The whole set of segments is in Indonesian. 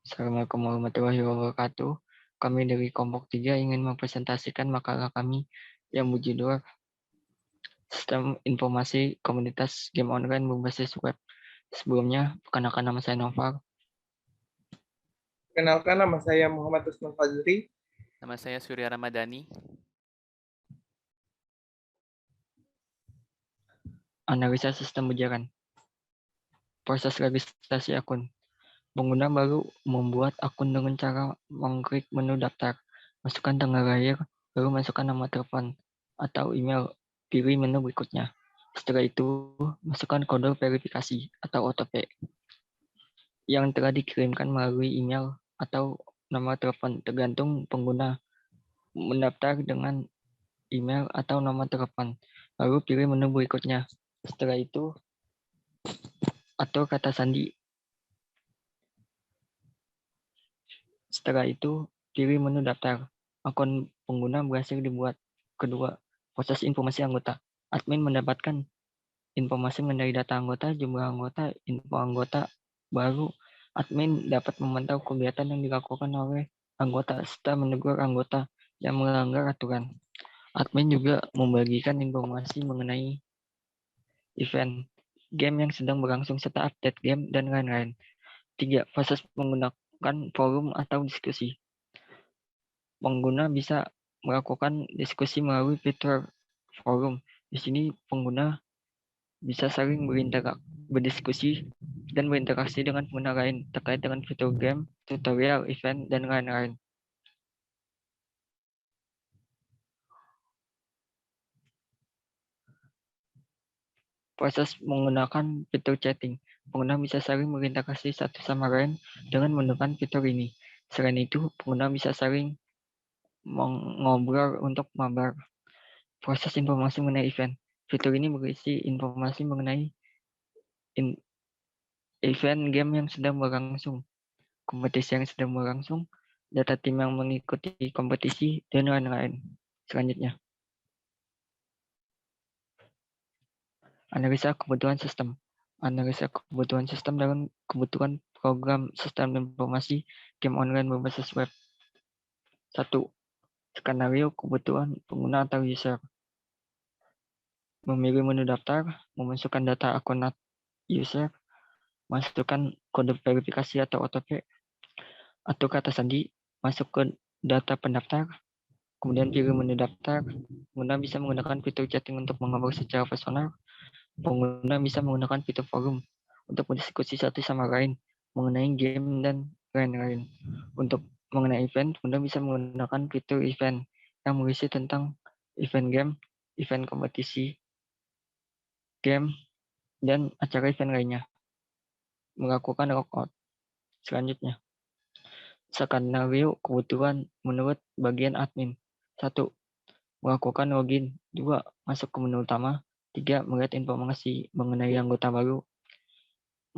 Assalamualaikum warahmatullahi wabarakatuh. Kami dari kelompok 3 ingin mempresentasikan makalah kami yang berjudul Sistem Informasi Komunitas Game Online Berbasis Web. Sebelumnya, perkenalkan nama saya Noval. Kenalkan, nama saya Muhammad Usman Fazri. Nama saya Surya Ramadhani. Analisa sistem berjalan. Proses registrasi akun. Pengguna baru membuat akun dengan cara mengklik menu daftar, masukkan tanggal lahir, lalu masukkan nama telepon atau email, pilih menu berikutnya. Setelah itu, masukkan kode verifikasi atau OTP yang telah dikirimkan melalui email atau nomor telepon, tergantung pengguna mendaftar dengan email atau nomor telepon. Lalu pilih menu berikutnya. Setelah itu, atur kata sandi. Setelah itu, pilih menu daftar. Akun pengguna berhasil dibuat. Kedua, proses informasi anggota. Admin mendapatkan informasi mengenai data anggota, jumlah anggota, info anggota baru. Admin dapat memantau kegiatan yang dilakukan oleh anggota serta menegur anggota yang melanggar aturan. Admin juga membagikan informasi mengenai event, game yang sedang berlangsung serta update game dan lain-lain. 3. Proses menggunakan forum atau diskusi. Pengguna bisa melakukan diskusi melalui fitur forum. Di sini pengguna bisa saling berdiskusi dan berinteraksi dengan pengguna lain terkait dengan fitur game, tutorial, event, dan lain-lain. Proses menggunakan fitur chatting. Pengguna bisa saling berinteraksi satu sama lain dengan menggunakan fitur ini. Selain itu, pengguna bisa saling mengobrol untuk mabar. Proses informasi mengenai event. Fitur ini berisi informasi mengenai event game yang sedang berlangsung, kompetisi yang sedang berlangsung, data tim yang mengikuti kompetisi, dan lain-lain. Selanjutnya, analisa kebutuhan sistem. Analisa kebutuhan sistem dalam kebutuhan program sistem informasi game online berbasis web. 1. Skenario kebutuhan pengguna atau user. Memilih menu daftar, memasukkan data akun user, masukkan kode verifikasi atau OTP, atau kata sandi, masuk ke data pendaftar, kemudian pilih menu daftar. Pengguna bisa menggunakan fitur chatting untuk mengobrol secara personal. Pengguna bisa menggunakan fitur forum untuk berdiskusi satu sama lain mengenai game dan lain-lain. Untuk mengenai event, pengguna bisa menggunakan fitur event yang berisi tentang event game, event kompetisi, game, dan acara event lainnya. Melakukan logout. Selanjutnya, skenario kebutuhan menurut bagian admin. 1. Melakukan login. 2. Masuk ke menu utama. 3. Melihat informasi mengenai anggota baru.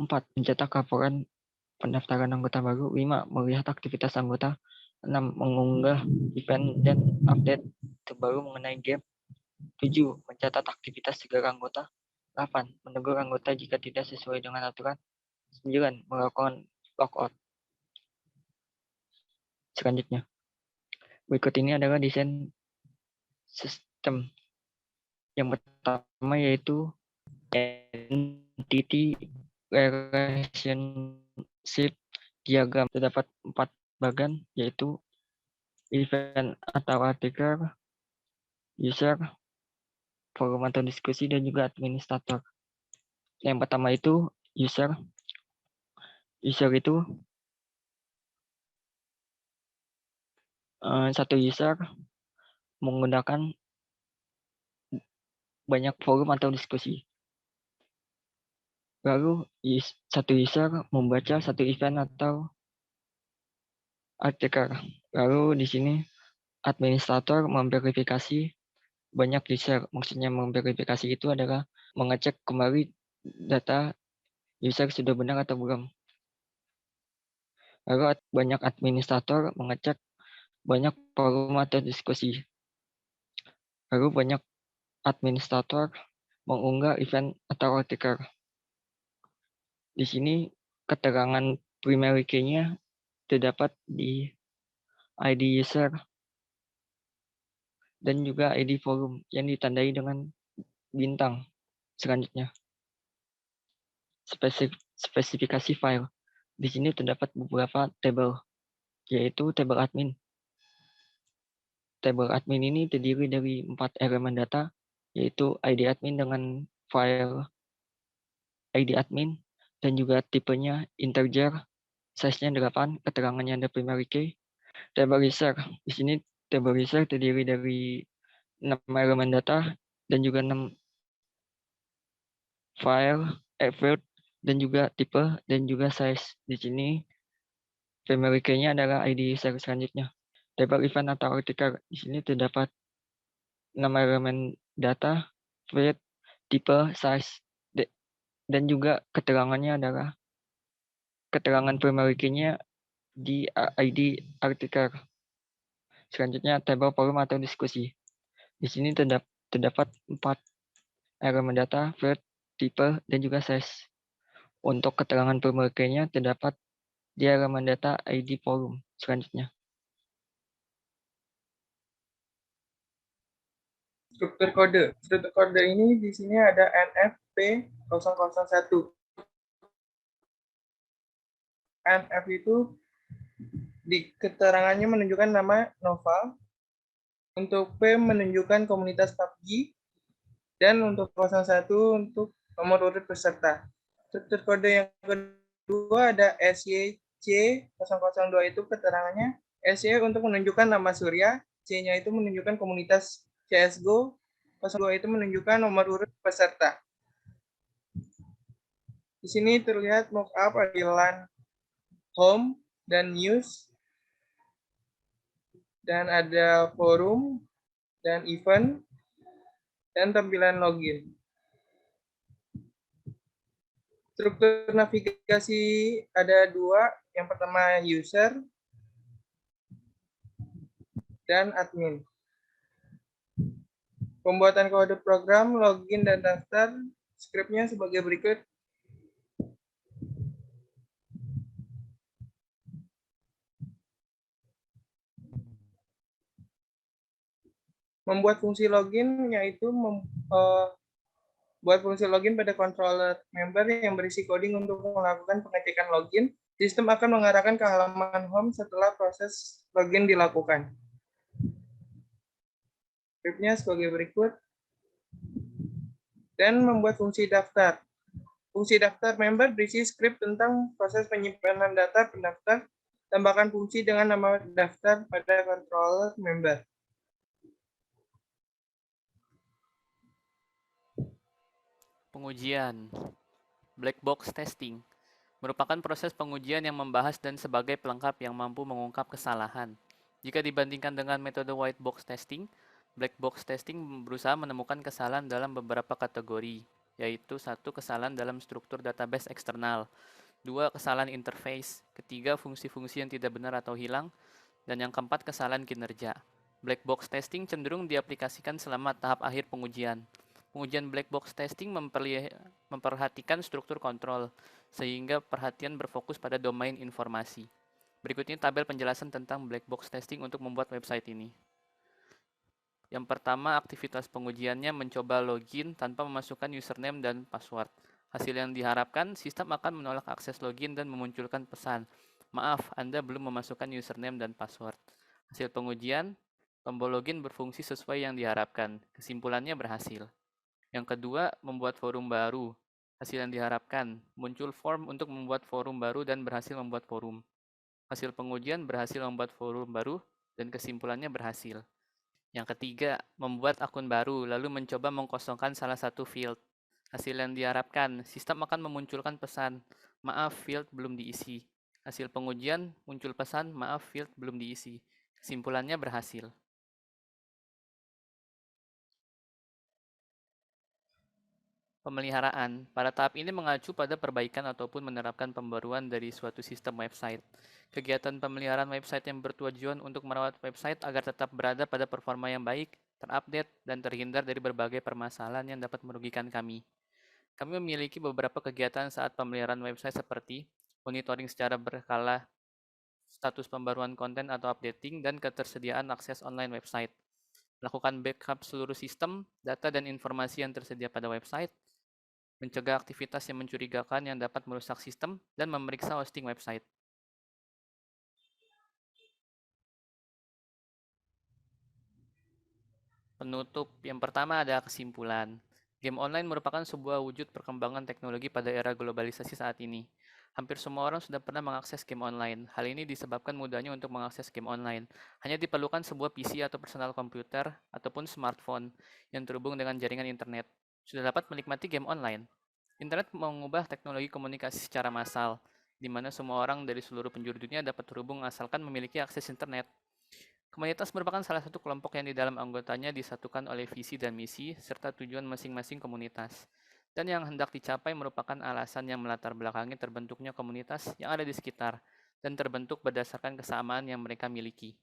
4. Mencetak laporan pendaftaran anggota baru. 5. Melihat aktivitas anggota. 6. Mengunggah event dan update terbaru mengenai game. 7. Mencatat aktivitas segala anggota. 8. Menegur anggota jika tidak sesuai dengan aturan. 9. Melakukan logout. Selanjutnya, berikut ini adalah desain sistem. Yang pertama yaitu entity relationship diagram. Terdapat 4 bagian yaitu event atau artikel, user, forum atau diskusi, dan juga administrator. Yang pertama itu user. User itu satu user menggunakan banyak forum atau diskusi. Lalu satu user membaca satu event atau artikel. Lalu di sini administrator memverifikasi banyak user. Maksudnya memverifikasi itu adalah mengecek kembali data user sudah benar atau belum. Lalu banyak administrator mengecek banyak forum atau diskusi. Lalu banyak administrator mengunggah event atau artikel. Di sini keterangan primary key-nya terdapat di ID user dan juga ID forum yang ditandai dengan bintang. Selanjutnya, spesifikasi file. Di sini terdapat beberapa tabel, yaitu tabel admin. Tabel admin ini terdiri dari 4 elemen data, yaitu ID admin dengan file ID admin, dan juga tipenya integer, size-nya 8, keterangannya ada primary key. Table user, di sini table user terdiri dari 6 elemen data dan juga 6 file, field, dan juga tipe, dan juga size. Di sini primary key-nya adalah ID user. Selanjutnya, table event atau artikel. Di sini terdapat 6 elemen data, field, tipe, size, dan juga keterangannya adalah keterangan primary key-nya di ID artikel. Selanjutnya, table forum atau diskusi. Di sini terdapat 4 elemen data, field, tipe, dan juga size. Untuk keterangan primary key-nya terdapat di elemen data ID forum. Selanjutnya, Struktur kode. Struktur kode ini di sini ada NFP001. NF itu di keterangannya menunjukkan nama Nova. Untuk P menunjukkan komunitas PUBG. Dan untuk 01 untuk nomor urut peserta. Struktur kode yang kedua ada SYC002 itu keterangannya SY untuk menunjukkan nama Surya, C-nya itu menunjukkan komunitas CSGO, 02 itu menunjukkan nomor urut peserta. Di sini terlihat mockup LAN home dan news, dan ada forum dan event, dan tampilan login. Struktur navigasi ada 2, yang pertama user dan admin. Pembuatan kode program, login, dan daftar, skripnya sebagai berikut. Membuat fungsi login, yaitu buat fungsi login pada controller member yang berisi coding untuk melakukan pengecekan login. Sistem akan mengarahkan ke halaman home setelah proses login dilakukan. Skripnya sebagai berikut. Dan membuat fungsi daftar. Fungsi daftar member berisi skrip tentang proses penyimpanan data pendaftar. Tambahkan fungsi dengan nama daftar pada controller member. Pengujian. Black box testing merupakan proses pengujian yang membahas dan sebagai pelengkap yang mampu mengungkap kesalahan. Jika dibandingkan dengan metode white box testing, black box testing berusaha menemukan kesalahan dalam beberapa kategori, yaitu 1. Kesalahan dalam struktur database eksternal, 2. Kesalahan interface, ketiga fungsi-fungsi yang tidak benar atau hilang, dan yang keempat kesalahan kinerja. Black box testing cenderung diaplikasikan selama tahap akhir pengujian. Pengujian black box testing memperhatikan struktur kontrol, sehingga perhatian berfokus pada domain informasi. Berikut ini tabel penjelasan tentang black box testing untuk membuat website ini. Yang pertama, aktivitas pengujiannya mencoba login tanpa memasukkan username dan password. Hasil yang diharapkan, sistem akan menolak akses login dan memunculkan pesan, "Maaf, Anda belum memasukkan username dan password." Hasil pengujian, tombol login berfungsi sesuai yang diharapkan. Kesimpulannya berhasil. Yang kedua, membuat forum baru. Hasil yang diharapkan, muncul form untuk membuat forum baru dan berhasil membuat forum. Hasil pengujian berhasil membuat forum baru dan kesimpulannya berhasil. Yang ketiga, membuat akun baru lalu mencoba mengkosongkan salah satu field. Hasil yang diharapkan, sistem akan memunculkan pesan, "Maaf, field belum diisi." Hasil pengujian, muncul pesan, "Maaf, field belum diisi." Kesimpulannya berhasil. Pemeliharaan. Pada tahap ini mengacu pada perbaikan ataupun menerapkan pembaruan dari suatu sistem website. Kegiatan pemeliharaan website yang bertujuan untuk merawat website agar tetap berada pada performa yang baik, terupdate, dan terhindar dari berbagai permasalahan yang dapat merugikan kami. Kami memiliki beberapa kegiatan saat pemeliharaan website seperti monitoring secara berkala status pembaruan konten atau updating, dan ketersediaan akses online website. Lakukan backup seluruh sistem, data, dan informasi yang tersedia pada website. Mencegah aktivitas yang mencurigakan yang dapat merusak sistem, dan memeriksa hosting website. Penutup, yang pertama ada kesimpulan. Game online merupakan sebuah wujud perkembangan teknologi pada era globalisasi saat ini. Hampir semua orang sudah pernah mengakses game online. Hal ini disebabkan mudahnya untuk mengakses game online. Hanya diperlukan sebuah PC atau personal komputer ataupun smartphone yang terhubung dengan jaringan internet. Sudah dapat menikmati game online. Internet mengubah teknologi komunikasi secara massal, di mana semua orang dari seluruh penjuru dunia dapat terhubung asalkan memiliki akses internet. Komunitas merupakan salah satu kelompok yang di dalam anggotanya disatukan oleh visi dan misi, serta tujuan masing-masing komunitas. Dan yang hendak dicapai merupakan alasan yang melatar belakangi terbentuknya komunitas yang ada di sekitar, dan terbentuk berdasarkan kesamaan yang mereka miliki.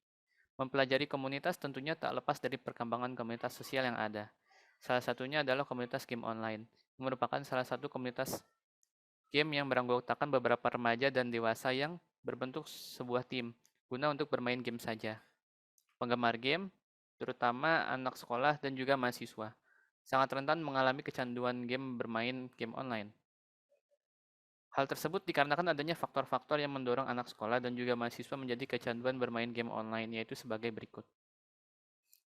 Mempelajari komunitas tentunya tak lepas dari perkembangan komunitas sosial yang ada. Salah satunya adalah komunitas game online, yang merupakan salah satu komunitas game yang beranggotakan beberapa remaja dan dewasa yang berbentuk sebuah tim, guna untuk bermain game saja. Penggemar game, terutama anak sekolah dan juga mahasiswa, sangat rentan mengalami kecanduan game bermain game online. Hal tersebut dikarenakan adanya faktor-faktor yang mendorong anak sekolah dan juga mahasiswa menjadi kecanduan bermain game online, yaitu sebagai berikut.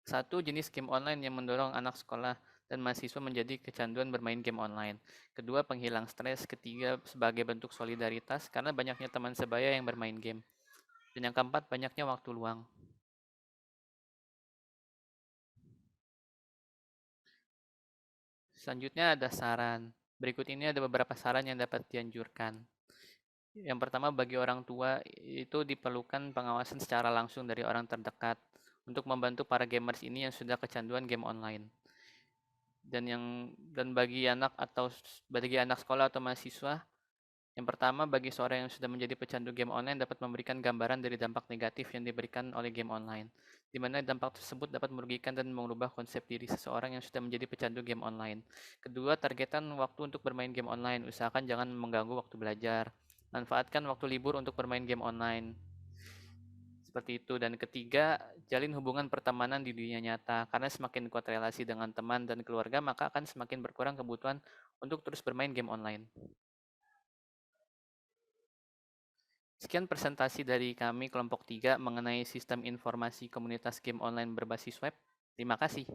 1. Jenis game online yang mendorong anak sekolah dan mahasiswa menjadi kecanduan bermain game online. Kedua, penghilang stres. Ketiga, sebagai bentuk solidaritas karena banyaknya teman sebaya yang bermain game. Dan yang keempat, banyaknya waktu luang. Selanjutnya ada saran. Berikut ini ada beberapa saran yang dapat dianjurkan. Yang pertama, bagi orang tua itu diperlukan pengawasan secara langsung dari orang terdekat untuk membantu para gamers ini yang sudah kecanduan game online. Dan bagi anak sekolah atau mahasiswa, yang pertama, bagi seorang yang sudah menjadi pecandu game online dapat memberikan gambaran dari dampak negatif yang diberikan oleh game online, di mana dampak tersebut dapat merugikan dan mengubah konsep diri seseorang yang sudah menjadi pecandu game online. Kedua, targetan waktu untuk bermain game online. Usahakan jangan mengganggu waktu belajar. Manfaatkan waktu libur untuk bermain game online. Seperti itu. Dan ketiga, jalin hubungan pertemanan di dunia nyata. Karena semakin kuat relasi dengan teman dan keluarga, maka akan semakin berkurang kebutuhan untuk terus bermain game online. Sekian presentasi dari kami kelompok 3 mengenai sistem informasi komunitas game online berbasis web. Terima kasih.